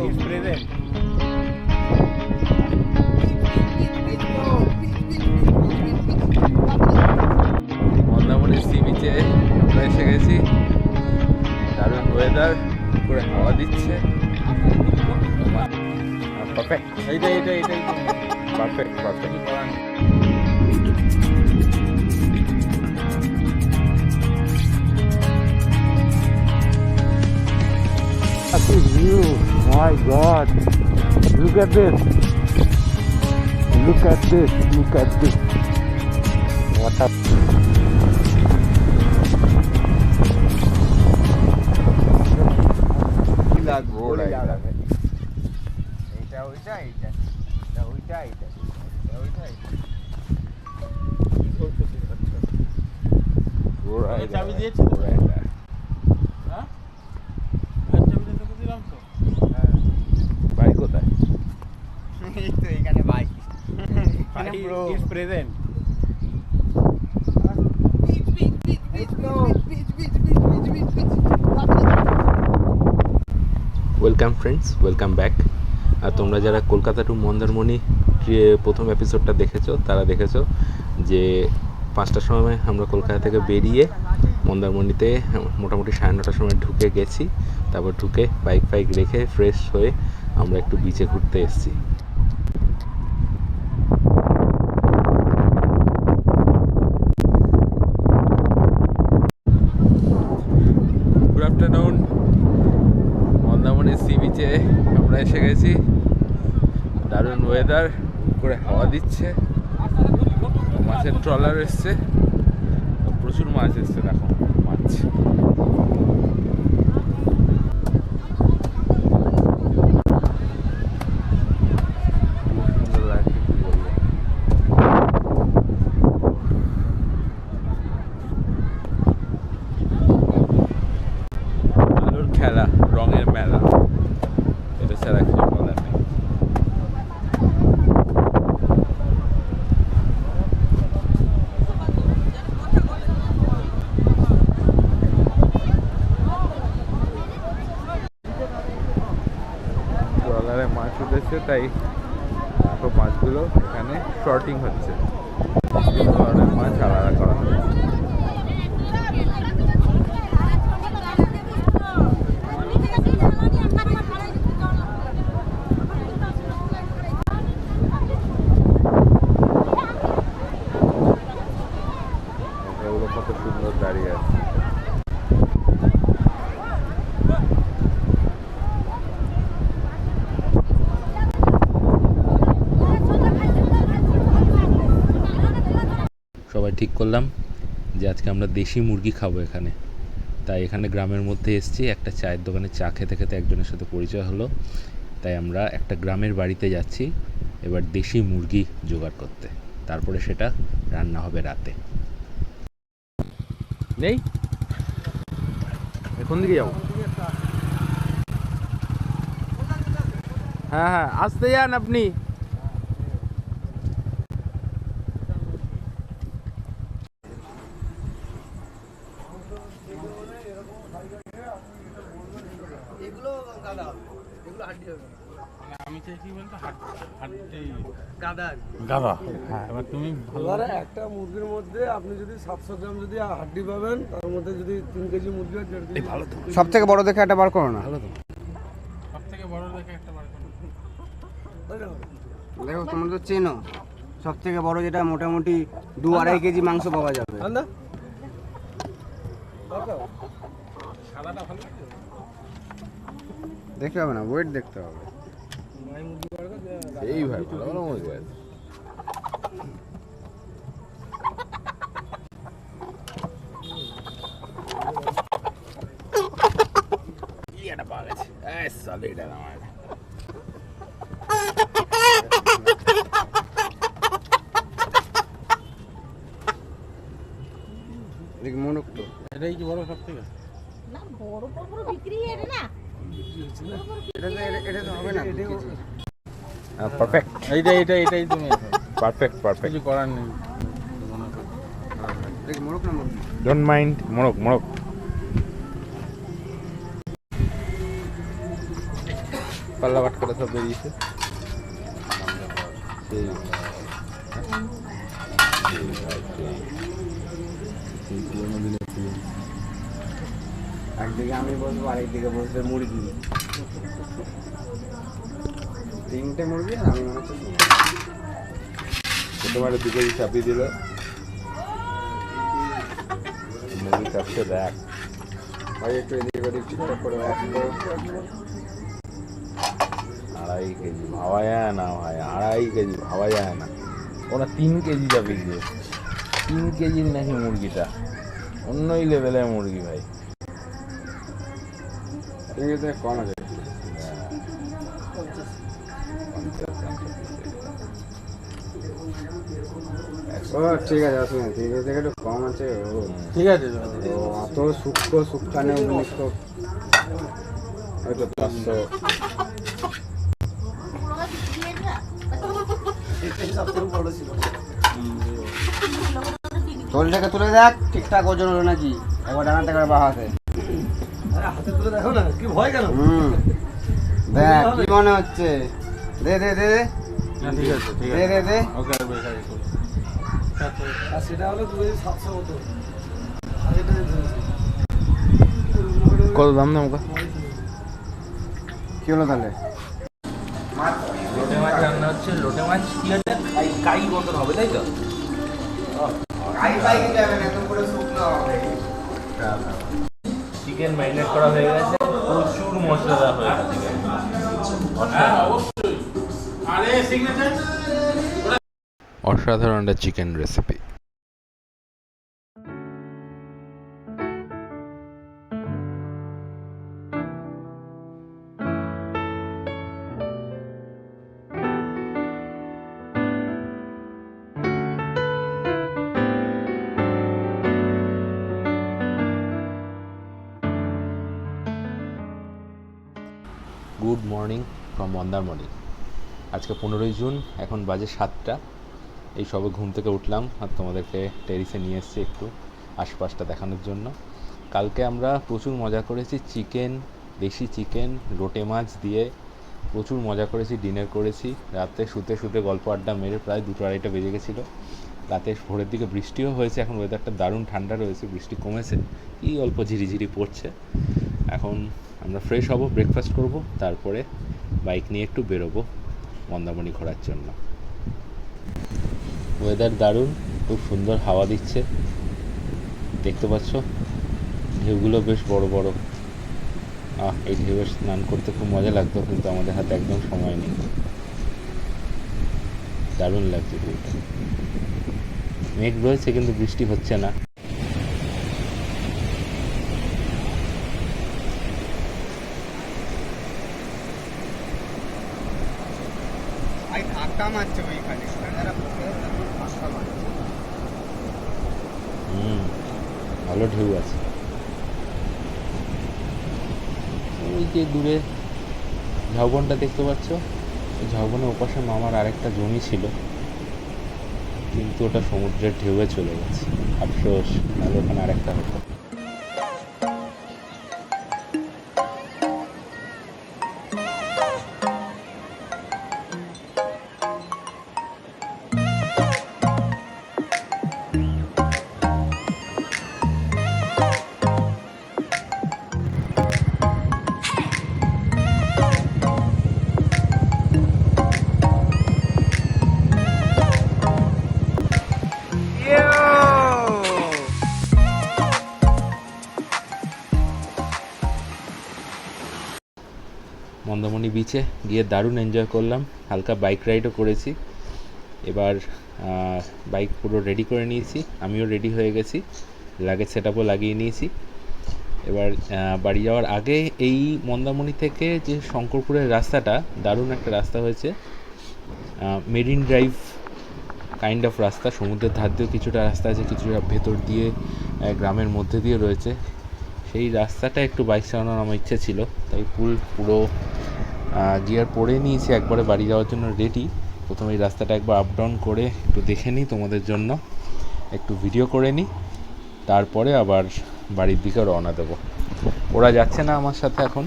is present. Mandarmani C বিচে আমরা এসে গেছি। দারুণ ওয়েদার, পুরো হাওয়া দিচ্ছে। পারফেক্ট, এইটাই perfect perfect. View, my God! Look at this! Look at this! Look at this! What a road! Bike কোথায়? এই তো এখানে bike is present. Welcome friends, welcome back. আর তোমরা যারা কলকাতা টু মন্দারমণি প্রথম এপিসোডটা দেখেছো, তারা দেখেছো যে 5টার সময় আমরা কলকাতা থেকে বেরিয়ে মন্দারমণিতে মোটামুটি 9:30টার সময় ঢুকে গেছি। তারপর ঢুকে বাইক ফাইক রেখে ফ্রেশ হয়ে আমরা একটু বিচে ঘুরতে এসেছি। Good afternoon. মন্দারমণি সি বিচে আমরা এসে গেছি। দারুণ ওয়েদার, করে হাওয়া দিচ্ছে। মাছের ট্রলার এসছে, প্রচুর মাছ এসছে। দেখো মাছ। আলোর খেলা, রঙের মেলা, এটা ছাড়া কিছু বলার নেই। ট্রলারে মাছ উঠেছে, তাই মাছগুলো এখানে শর্টিং হচ্ছে। ধরনের মাছ আলাদা করা হচ্ছে। এগুলো কত সুন্দর দাঁড়িয়ে আছে। সবাই ঠিক করলাম যে আজকে আমরা দেশি মুরগি খাবো এখানে। তাই এখানে গ্রামের মধ্যে এসেছি, একটা চায়ের দোকানে চা খেতে খেতে একজনের সাথে পরিচয় হলো। তাই আমরা একটা গ্রামের বাড়িতে যাচ্ছি এবার দেশি মুরগি জোগাড় করতে, তারপরে সেটা রান্না হবে রাতে। নেই, কোন দিকে যাবো? হ্যাঁ হ্যাঁ, আসতে যান আপনি। একটা মুরগির মধ্যে আপনি যদি 700 গ্রাম যদি হাড্ডি পাবেন, তার মধ্যে যদি 3 কেজি মুরগি হয়, 1.5 কেজি। ভালো তো, সব থেকে বড় দেখে একটা বার করো না। ভালো তো, সব থেকে বড় দেখে একটা বার করো। দেখো তোমরা তো চেনো, সব থেকে বড় যেটা মোটামুটি 2-2.5 কেজি মাংস পাওয়া যাবে। দেখতে হবে না, ওয়েট দেখতে হবে। এই ভাই ভালো ভালো মুরগি আছে। এটা পাওয়া গেছে। সলিড আমার। দেখ মনক তো এটাই কি বড় সব থেকে? না বড় বড় বিক্রি এর না। এটা তো হবে না। পারফেক্ট, এটাই তুমি পারফেক্ট পারফেক্ট। কিছু করার নেই। দেখ মনক না, ডোন্ট মাইন্ড। মোরক পাল্লা বাটখারা সব বেরিয়েছে। সেই পুরোনো দিনের পুরো। একদিকে আমি বসবো, আরেকদিকে বসবে মুরগি, 3টে মুরগি আর আমি মনে হচ্ছে তোমার 2 কেজি চাপিয়ে দিল, মুরগি চাপছে দেখ। ভাই একটু এদিক ওদিক ঠিকঠাক করে রাখবো। 2.5 কেজি ভাবা যায় না ভাই, 2.5 কেজি ভাবা যায় না। ওরা 3 কেজি চাপিয়ে দিয়ে, 3 কেজির নাকি মুরগিটা, অন্যই লেভেলের মুরগি ভাই। ইংরেজিতে কম আছে। ও ঠিক আছে, আসুন, ইংরেজি থেকে একটু কম আছে। ও ঠিক আছে ও অত সূক্ষ্ম সুখানে উন্নিষ্ট, হয়তো 500। তোলটাকে তুলে দেখ ঠিকঠাক ওজন হলো নাকি, একবার ডানাতে করে বাহাতে। আরে হাতে তুলে দেখো না, কি ভয় কেন? দেখ কি মনে হচ্ছে, দে দে দে দে ঠিক আছে দে দে দে। ওকে আর সেটা হলো 2 কেজি 700 মতো। আর এটা ধরেছি কত দাম নেব? কি হলো তাহলে? লোটে মাছ রান্না হচ্ছে। লোটে মাছ কি আছে, কাই মতন হবে তাই তো? চিকেন ম্যারিনেট করা হয়ে গেছে, প্রচুর মশলা দেওয়া হয়ে গেছে। অসাধারণ একটা chicken recipe. Good morning from Mandarmani. আজকে 15ই জুন, এখন বাজে 7টা। এই সবে ঘুম থেকে উঠলাম আর তোমাদেরকে টেরিসে নিয়ে এসেছি একটু আশপাশটা দেখানোর জন্য। কালকে আমরা প্রচুর মজা করেছি, চিকেন, দেশি চিকেন, লোটে মাছ দিয়ে প্রচুর মজা করেছি, ডিনার করেছি। রাতে শুতে শুতে গল্প আড্ডা মেরে প্রায় 2-2:30 বেজে গেছিলো। রাতে ভোরের দিকে বৃষ্টিও হয়েছে, এখন ওয়েদারটা দারুণ ঠান্ডা রয়েছে, বৃষ্টি কমেছে, কি অল্প ঝিরিঝিরি পড়ছে। এখন আমরা ফ্রেশ হব, ব্রেকফাস্ট করব, তারপরে বাইক নিয়ে একটু বেরোবো মন্দারমণি ঘোরার জন্য। ওয়েদার দারুণ, খুব সুন্দর হাওয়া দিচ্ছে, দেখতে পাচ্ছ ঢেউগুলো বেশ বড় বড়। এই ঢেউয়ে স্নান করতে খুব মজা লাগতো, কিন্তু আমাদের হাতে একদম সময় নেই। দারুণ লাগছে ঢেউটা। মেঘ রয়েছে কিন্তু বৃষ্টি হচ্ছে না। ভালো ঢেউ আছে। ওই যে দূরে ঝাউবনটা দেখতে পাচ্ছ, এই ঝাউবনের ওপাশে মামার আরেকটা জমি ছিল, কিন্তু ওটা সমুদ্রের ঢেউয়ে চলে গেছে। আফসোস, নাহলে ওখানে আরেকটা হতো। মন্দারমণি বিচে গিয়ে দারুণ এনজয় করলাম, হালকা বাইক রাইডও করেছি। এবার বাইক পুরো রেডি করে নিয়েছি, আমিও রেডি হয়ে গেছি, লাগেজ সেট আপও লাগিয়ে নিয়েছি। এবার বাড়ি যাওয়ার আগে এই মন্দারমণি থেকে যে শঙ্করপুরের রাস্তাটা, দারুণ একটা রাস্তা হয়েছে, মেরিন ড্রাইভ কাইন্ড অফ রাস্তা। সমুদ্রের ধার দিয়েও কিছুটা রাস্তা আছে, কিছুটা ভেতর দিয়ে গ্রামের মধ্যে দিয়ে রয়েছে। সেই রাস্তাটা একটু বাইক চালানোর আমার ইচ্ছে ছিল, তাই পুরো গিয়ার পরে নিয়েছি, একবারে বাড়ি যাওয়ার জন্য রেডি। প্রথমে এই রাস্তাটা একবার আপ ডাউন করে একটু দেখে নিই, তোমাদের জন্য একটু ভিডিও করে নিই, তারপরে আবার বাড়ির দিকে রওনা দেবো। ওরা যাচ্ছে না আমার সাথে এখন,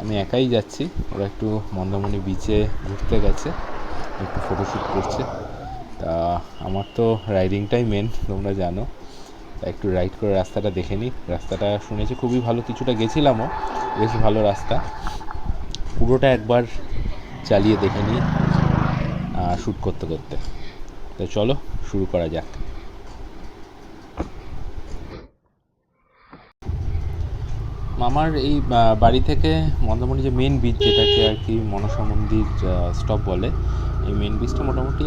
আমি একাই যাচ্ছি, ওরা একটু মন্দারমণি বিচে ঘুরতে গেছে, একটু ফটোশ্যুট করছে। তা আমার তো রাইডিংটাই মেন, তোমরা জানো, তা একটু রাইড করে রাস্তাটা দেখে নিই। রাস্তাটা শুনেছি খুবই ভালো, কিছুটা গেছিলামও, বেশ ভালো রাস্তা। পুরোটা একবার চালিয়ে দেখে নিই শ্যুট করতে করতে। তো চলো শুরু করা যাক। আমার এই বাড়ি থেকে মন্দারমণি যে মেন বিচ, যেটাকে আর কি মনসা মন্দির স্টপ বলে, এই মেন বিচটা মোটামুটি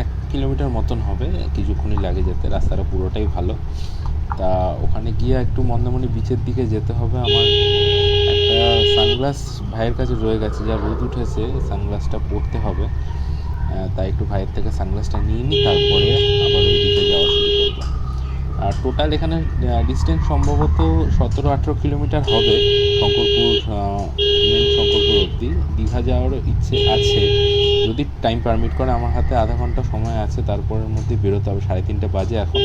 এক কিলোমিটার মতন হবে, কিছুক্ষণই লাগে যেতে। রাস্তাটা পুরোটাই ভালো। তা ওখানে গিয়ে একটু মন্দারমণি বিচের দিকে যেতে হবে। আমার একটা সানগ্লাস ভাইয়ের কাছে রয়ে গেছে, যা রোদ উঠেছে সানগ্লাসটা পরতে হবে। তাই একটু ভাইয়ের থেকে সানগ্লাসটা নিয়ে নিই, তারপরে আবার ওই দিকে যাওয়া শুরু করবো। আর টোটাল এখানে ডিস্টেন্স সম্ভবত 17-18 কিলোমিটার হবে শঙ্করপুর, মেন শঙ্করপুর অবধি। দীঘা যাওয়ারও ইচ্ছে আছে, যদি টাইম পারমিট করে। আমার হাতে আধা ঘন্টা সময় আছে, তারপরের মধ্যে বেরোতে হবে। 3:30 বাজে এখন।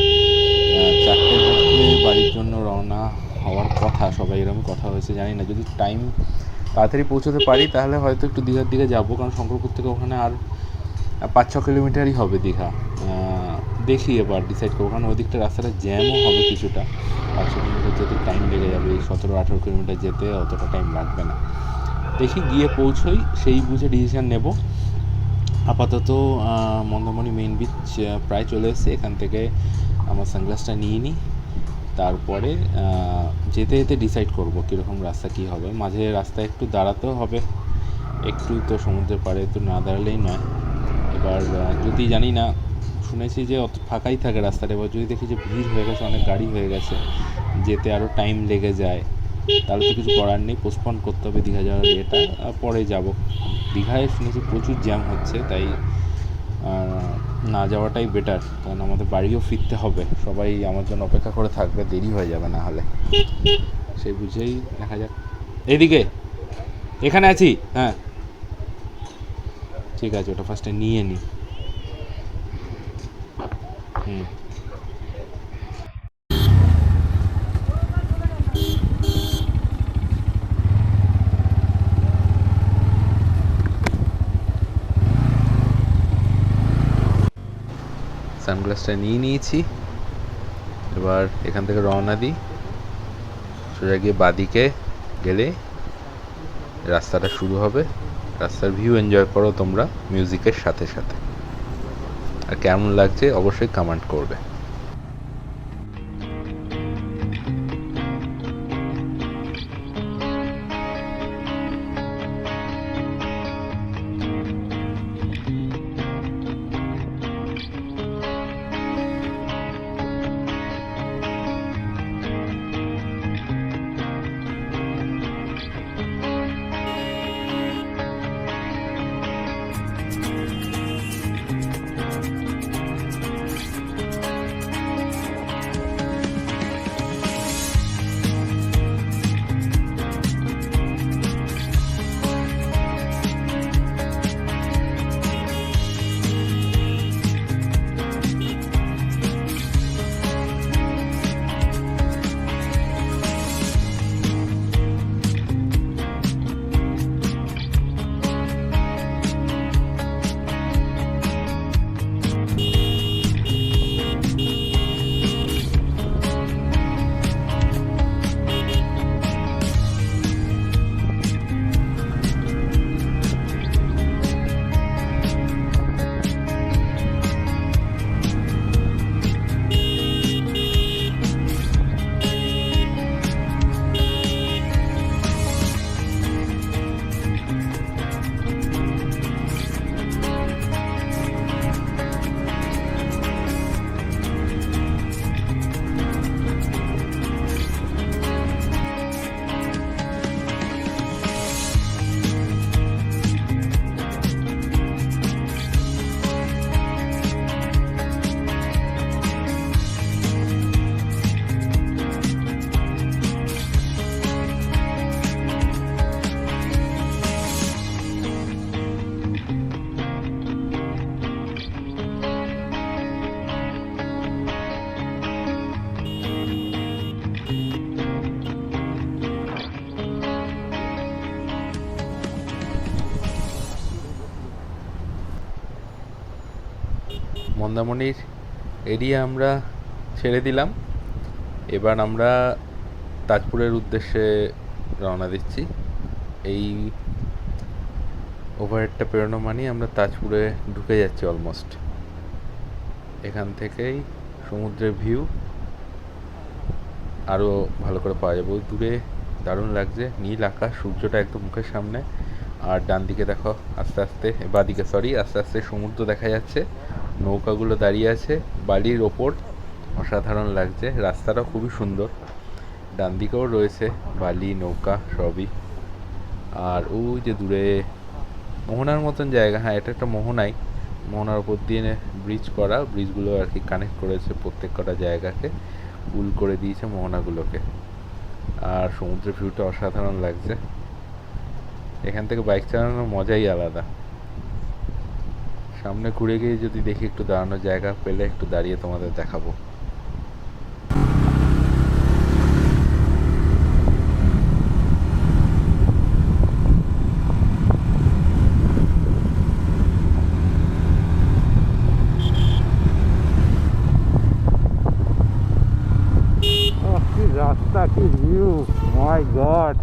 4টের মধ্যে বাড়ির জন্য রওনা হওয়ার কথা, সবাই এরকম কথা হয়েছে, জানি না। যদি টাইম তাড়াতাড়ি পৌঁছতে পারি তাহলে হয়তো একটু দীঘার দিকে যাবো, কারণ শঙ্করপুর থেকে ওখানে আর 5-6 কিলোমিটারই হবে দীঘা। দেখি এবার ডিসাইড করবো, কারণ ওই দিকটা রাস্তাটা জ্যামও হবে কিছুটা। 5-6 কিলোমিটার যেতে টাইম লেগে যাবে, 17-18 কিলোমিটার যেতে অতটা টাইম লাগবে না। দেখি গিয়ে পৌঁছোই, সেই বুঝে ডিসিশান নেব। আপাতত মন্দারমণি মেইন বিচ প্রায় চলে এসেছে। এখান থেকে আমার সানগ্লাসটা নিয়ে নিই, তারপরে যেতে যেতে ডিসাইড করবো কীরকম রাস্তা কী হবে। মাঝে রাস্তায় একটু দাঁড়াতেও হবে, একটু তো সমুদ্রের পাড়ে একটু না দাঁড়ালেই নয়। এবার যদি জানি না, শুনেছি যে অত ফাঁকাই থাকে রাস্তাটা, এবার যদি দেখি যে ভিড় হয়ে গেছে, অনেক গাড়ি হয়ে গেছে, যেতে আরও টাইম লেগে যায়, তাহলে তো কিছু করার নেই, পোস্টপন করতে হবে দীঘা যাওয়ার ইয়েটা, পরে যাব। দীঘায় শুনেছি প্রচুর জ্যাম হচ্ছে, তাই না যাওয়াটাই বেটার, কারণ আমাদের বাড়িও ফিরতে হবে। সবাই আমার জন্য অপেক্ষা করে থাকবে, দেরি হয়ে যাবে না হলে। সেই বুঝেই দেখা যাক। এইদিকে এখানে আছি, হ্যাঁ ঠিক আছে, ওটা ফার্স্টে নিয়ে নিই। সানগ্লাসটা নিয়ে নিয়েছি, এবার এখান থেকে রওনা দিই। সোজা গিয়ে বাদিকে গেলে রাস্তাটা শুরু হবে। রাস্তার ভিউ এনজয় করো তোমরা মিউজিকের সাথে সাথে। আর কেমন লাগছে অবশ্যই কমেন্ট করবে। মন্দারমণির এরিয়া আমরা ছেড়ে দিলাম। এবার আমরা তাজপুরের উদ্দেশ্যে রওনা দিচ্ছি। এই ওভারহেডটা পেরোনো মানেই আমরা তাজপুরে ঢুকে যাচ্ছি অলমোস্ট। এখান থেকেই সমুদ্রের ভিউ আরও ভালো করে পাওয়া যাবে। দূরে দারুণ লাগছে, নীল আকাশ, সূর্যটা একদম মুখের সামনে। আর ডান দিকে দেখো আস্তে আস্তে, বাদিকে আস্তে আস্তে সমুদ্র দেখা যাচ্ছে, নৌকাগুলো দাঁড়িয়ে আছে বালির ওপর, অসাধারণ লাগছে। রাস্তাটাও খুবই সুন্দর, ডান দিকেও রয়েছে বালি, নৌকা সবই। আর ওই যে দূরে মোহনার মতন জায়গা, হ্যাঁ এটা একটা মোহনাই, মোহনার ওপর দিয়ে ব্রিজ করা, ব্রিজগুলো আর কি কানেক্ট করেছে প্রত্যেক কটা জায়গাকে, পুল করে দিয়েছে মোহনাগুলোকে। আর সমুদ্রের ভিউটা অসাধারণ লাগছে। এখান থেকে বাইক চালানোর মজাই আলাদা। সামনে ঘুরে গিয়ে যদি দেখি একটু দাঁড়ানোর জায়গা পেলে একটু দাঁড়িয়ে তোমাদের দেখাবো। রাস্তা কি view, my god,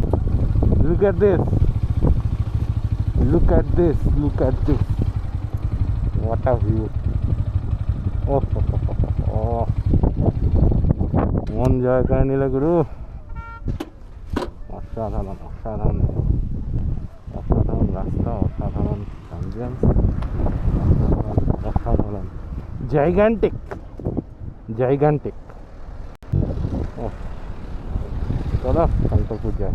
look at this, look at this, look at this, what a view. Oh, মন জয় করে নিলে গুরু, অসাধারণ অসাধারণ অসাধারণ রাস্তা, অসাধারণ অ্যাম্বিয়েন্স, অসাধারণ জাইগ্যান্টিক জাইগ্যান্টিক। ও চলো শঙ্করপুর যাই।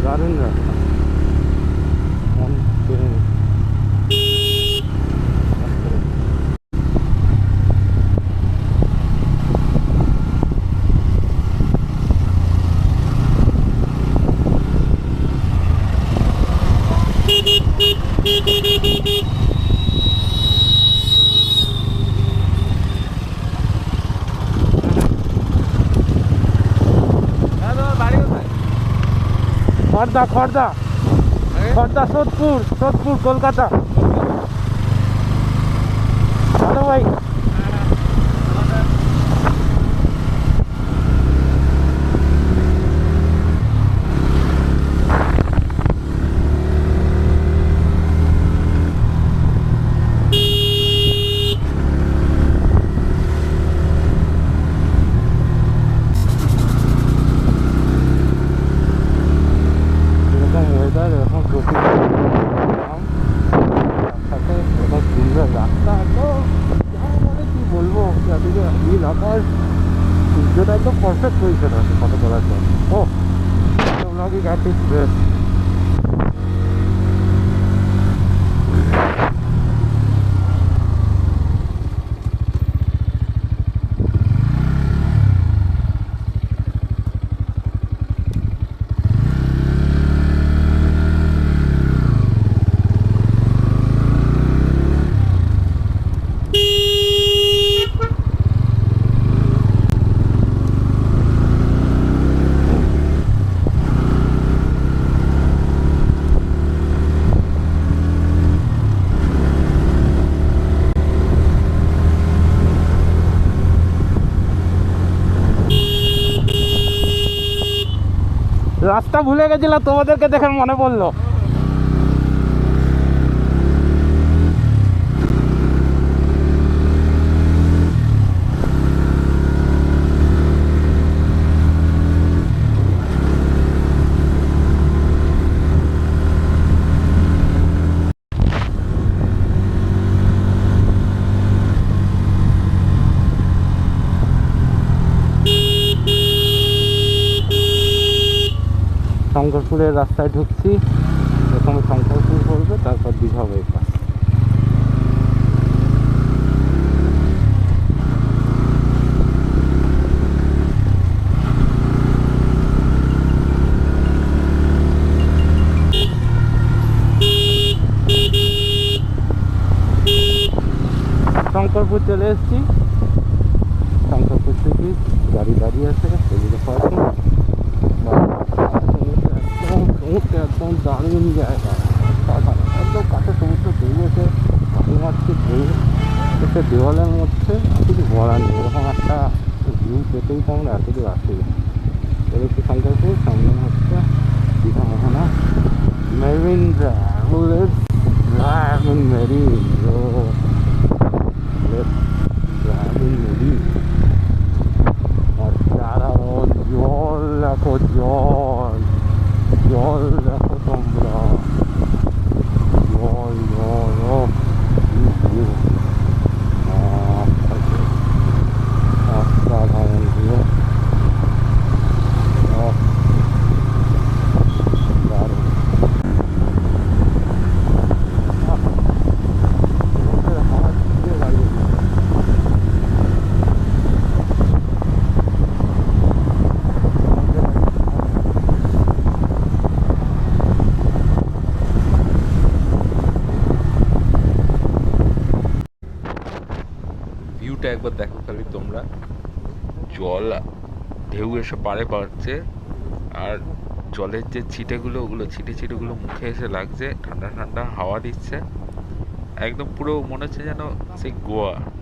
দারুণ রাস্তা, মন কেড়ে নিচ্ছে। খর্দা খর্দা খর্দা, সোদপুর সোদপুর, কলকাতা। হ্যালো ভাই, এরকম সুন্দর রাস্তা, তো মানে কি বলবো, চারদিকে নীল আকাশ, সূর্যটা একদম পারফেক্ট পজিশন আছে ফটো তোলার জন্য। ও ব্লগিং আর্টিস্ট বেস্ট। রাস্তা ভুলে গেছিলাম, তোমাদেরকে দেখে মনে পড়লো। শঙ্করপুরের রাস্তায় ঢুকছি, প্রথমে শঙ্করপুর পড়বে, তারপর দীঘা বাইপাস। শঙ্করপুর চলে এসেছি। শঙ্করপুর থেকে গাড়ি দাঁড়িয়ে আছে, সেদিকে পার্কিং। একদম সমুদ্র, একদম দারুণ জায়গা, একদম কাছে সমুদ্র ঢেউ এসে পাখি মারছে, ঢেউ একটা দেওয়ালের মধ্যে কিছু বলার নেই। এরকম একটা ভিউ পেতেই তো আমরা এতদূর আসি। একটু শঙ্করপুর, সামনে হচ্ছে দীঘা মোহনা মেরিন ড্রাইভ, মেরিন নদী। অসাধারণ জল দেখো, জল জল দেখো তোমরা, জল জল অসাধারণ ভিউ, দারুণ। ভিউটা একবার দেখো খালি তোমরা, জল ঢেউ এসে পাড়ে পাচ্ছে, আর জলের যে ছিটেগুলো, ওগুলো ছিটেগুলো মুখে এসে লাগছে, ঠান্ডা ঠান্ডা হাওয়া দিচ্ছে। একদম পুরো মনে হচ্ছে যেন সেই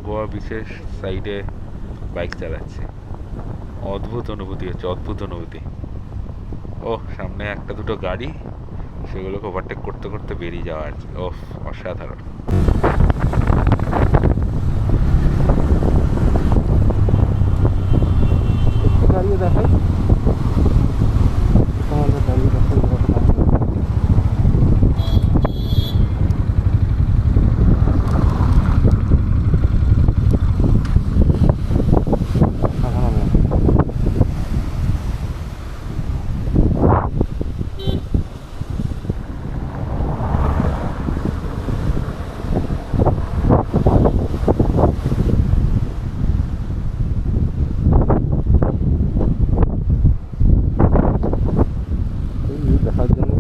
গোয়া বিশেষ সাইডে বাইক চালাচ্ছে। অদ্ভুত অনুভূতি হচ্ছে, অদ্ভুত অনুভূতি। ও সামনে একটা দুটো গাড়ি, সেগুলোকে ওভারটেক করতে করতে বেরিয়ে যাওয়া আর কি। ও অসাধারণ। একটু দাঁড়িয়ে দেখাই, তোমাদের দাঁড়িয়ে দেখাই। দেখার জন্য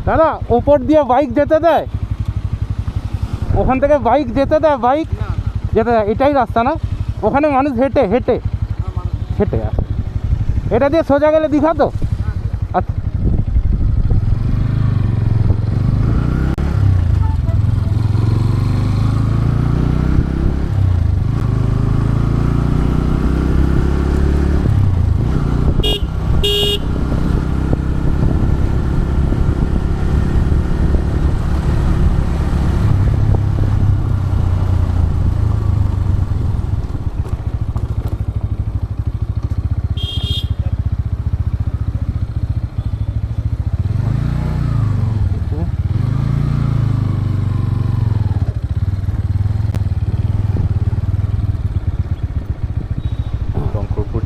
দাদা, ওপর দিয়ে বাইক যেতে দেয়? ওখান থেকে বাইক যেতে দেয়? বাইক যেতে দেয়? এটাই রাস্তা না? ওখানে মানুষ হেঁটে হেঁটে হেঁটে আসে। এটা দিয়ে সোজা গেলে দীঘা তো? আচ্ছা।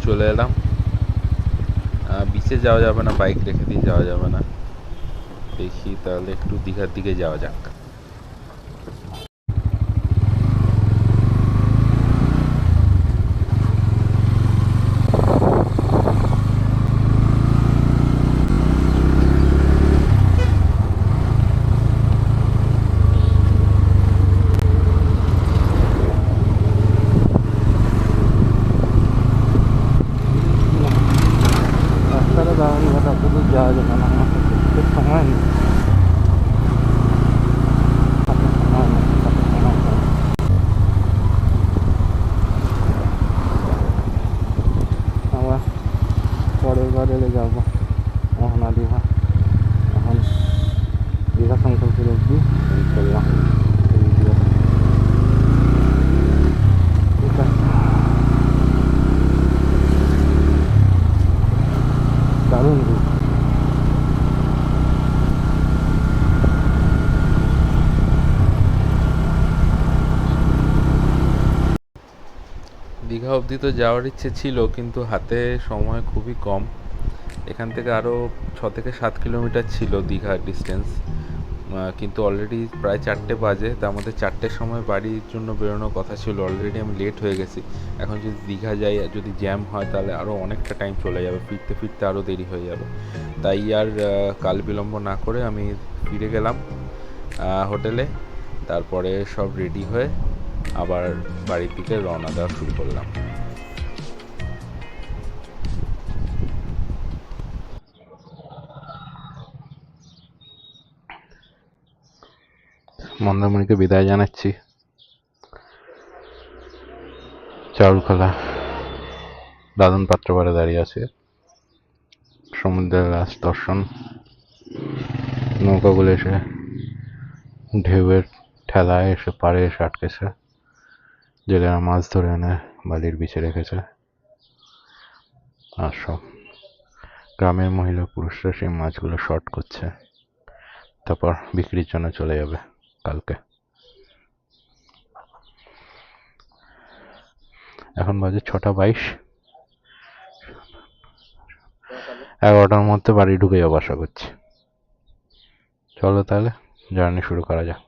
চলে এলাম। বিচে যাওয়া যাবে না, বাইক রেখে দিয়ে যাওয়া যাবে না। দেখি তাহলে একটু দীঘার দিকে যাওয়া যাক। দীঘা অবধি তো যাওয়ার ইচ্ছে ছিল, কিন্তু হাতে সময় খুবই কম। এখান থেকে আরও 6 থেকে 7 কিলোমিটার ছিল দীঘার ডিস্টেন্স, কিন্তু অলরেডি প্রায় 4টে বাজে। তার মধ্যে 4টের সময় বাড়ির জন্য বেরোনোর কথা ছিল, অলরেডি আমি লেট হয়ে গেছি। এখন যদি দীঘা যাই আর যদি জ্যাম হয় তাহলে আরও অনেকটা টাইম চলে যাবে, ফিরতে ফিরতে আরও দেরি হয়ে যাবে। তাই আর কাল বিলম্ব না করে আমি ফিরে গেলাম হোটেলে। তারপরে সব রেডি হয়ে আবার বাড়ির দিকে রওনা দেওয়া শুরু করলাম। মন্দারমণিকে বিদায় জানাচ্ছি। চারুখোলা দাদন পাত্রপাড়ে দাঁড়িয়ে আছে, সমুদ্রের লাস্ট দর্শন। নৌকাগুলো এসে ঢেউয়ের ঠেলায় এসে পাড়ে এসে আটকেছে, জেলেরা মাছ ধরে এনে বালির বিছে রেখেছে। আর সব গ্রামের মহিলা পুরুষরা সেই মাছগুলো শর্ট করছে, তারপর বিক্রির জন্য চলে যাবে কালকে। এখন বাজে 6টা 22। 11টার মধ্যে বাড়ি ঢুকে যাবো আশা করছি। চলো তাহলে জার্নি শুরু করা যাক।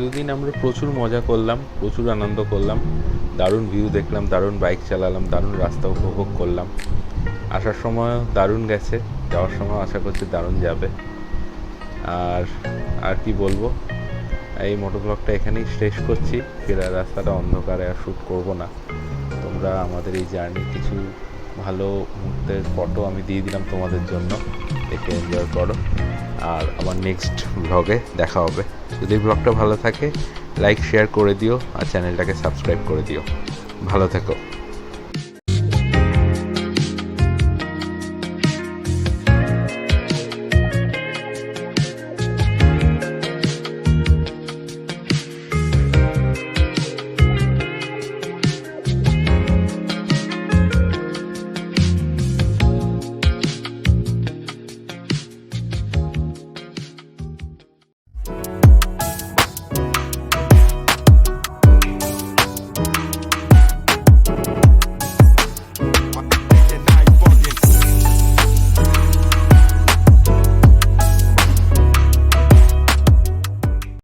দুদিন আমরা প্রচুর মজা করলাম, প্রচুর আনন্দ করলাম, দারুণ ভিউ দেখলাম, দারুণ বাইক চালালাম, দারুণ রাস্তা উপভোগ করলাম। আসার সময়ও দারুণ গেছে, যাওয়ার সময় আশা করছি দারুণ যাবে। আর কি বলবো, এই মোটো ব্লগটা এখানেই শেষ করছি। ফেরার রাস্তাটা অন্ধকারে আর শ্যুট করবো না। তোমরা আমাদের এই জার্নির কিছু ভালো মুহূর্তের ফটো আমি দিয়ে দিলাম তোমাদের জন্য, দেখে এনজয় করো। আর আবার নেক্সট ব্লগে দেখা হবে। যদি ব্লগটা ভালো থাকে লাইক শেয়ার করে দিও আর চ্যানেলটাকে সাবস্ক্রাইব করে দিও। ভালো থেকো।